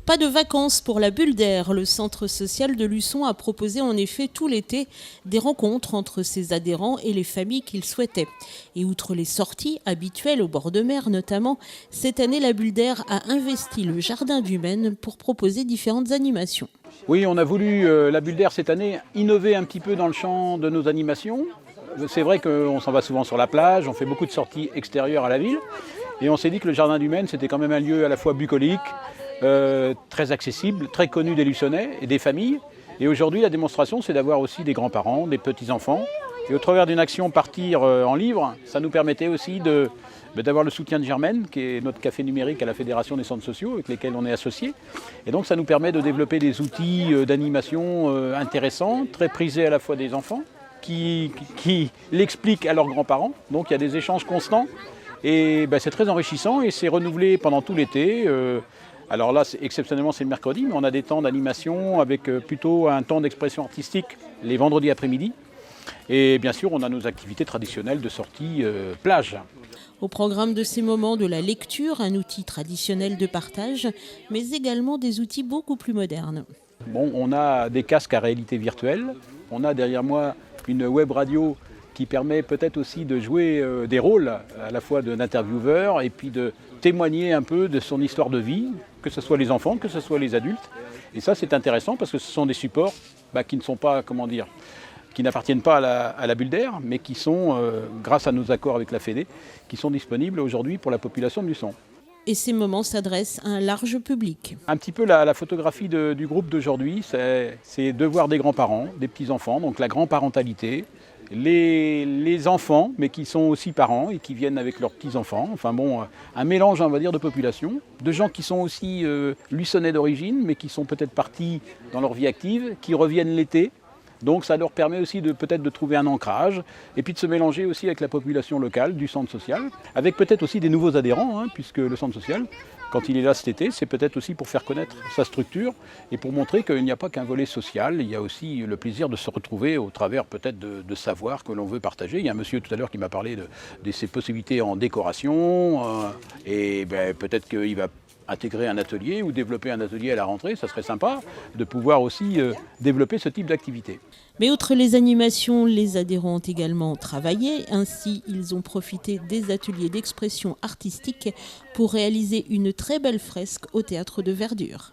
Pas de vacances pour la bulle d'air. Le centre social de Luçon a proposé en effet tout l'été des rencontres entre ses adhérents et les familles qu'il souhaitait. Et outre les sorties habituelles au bord de mer notamment, cette année la bulle d'air a investi le jardin du Maine pour proposer différentes animations. Oui, on a voulu, la bulle d'air cette année, innover un petit peu dans le champ de nos animations. C'est vrai qu'on s'en va souvent sur la plage, on fait beaucoup de sorties extérieures à la ville. Et on s'est dit que le jardin du Maine, c'était quand même un lieu à la fois bucolique, très accessible, très connu des Luçonnais et des familles. Et aujourd'hui, la démonstration, c'est d'avoir aussi des grands-parents, des petits-enfants. Et au travers d'une action Partir en livre, ça nous permettait aussi d'avoir le soutien de Germaine, qui est notre café numérique à la Fédération des centres sociaux, avec lesquels on est associés. Et donc ça nous permet de développer des outils d'animation intéressants, très prisés à la fois des enfants, qui l'expliquent à leurs grands-parents. Donc il y a des échanges constants. Et c'est très enrichissant et c'est renouvelé pendant tout l'été. Alors là, exceptionnellement, c'est le mercredi, mais on a des temps d'animation avec plutôt un temps d'expression artistique les vendredis après-midi. Et bien sûr, on a nos activités traditionnelles de sortie plage. Au programme de ces moments, de la lecture, un outil traditionnel de partage, mais également des outils beaucoup plus modernes. Bon, on a des casques à réalité virtuelle. On a derrière moi une web radio qui permet peut-être aussi de jouer des rôles à la fois d'intervieweur et puis de témoigner un peu de son histoire de vie, que ce soit les enfants, que ce soit les adultes. Et ça, c'est intéressant parce que ce sont des supports qui ne sont pas, qui n'appartiennent pas à la bulle d'air, mais qui sont, grâce à nos accords avec la Fédé, qui sont disponibles aujourd'hui pour la population de Luçon. Et ces moments s'adressent à un large public. Un petit peu la photographie du groupe d'aujourd'hui, c'est de voir des grands-parents, des petits-enfants, donc la grand-parentalité, les enfants, mais qui sont aussi parents et qui viennent avec leurs petits-enfants. Enfin bon, un mélange, on va dire, de population, de gens qui sont aussi luçonnais d'origine, mais qui sont peut-être partis dans leur vie active, qui reviennent l'été. Donc ça leur permet aussi peut-être de trouver un ancrage et puis de se mélanger aussi avec la population locale du centre social, avec peut-être aussi des nouveaux adhérents, puisque le centre social, quand il est là cet été, c'est peut-être aussi pour faire connaître sa structure et pour montrer qu'il n'y a pas qu'un volet social, il y a aussi le plaisir de se retrouver au travers peut-être de savoir que l'on veut partager. Il y a un monsieur tout à l'heure qui m'a parlé de ses possibilités en décoration et peut-être qu'il va intégrer un atelier ou développer un atelier à la rentrée, ça serait sympa de pouvoir aussi développer ce type d'activité. Mais outre les animations, les adhérents ont également travaillé. Ainsi, ils ont profité des ateliers d'expression artistique pour réaliser une très belle fresque au théâtre de Verdure.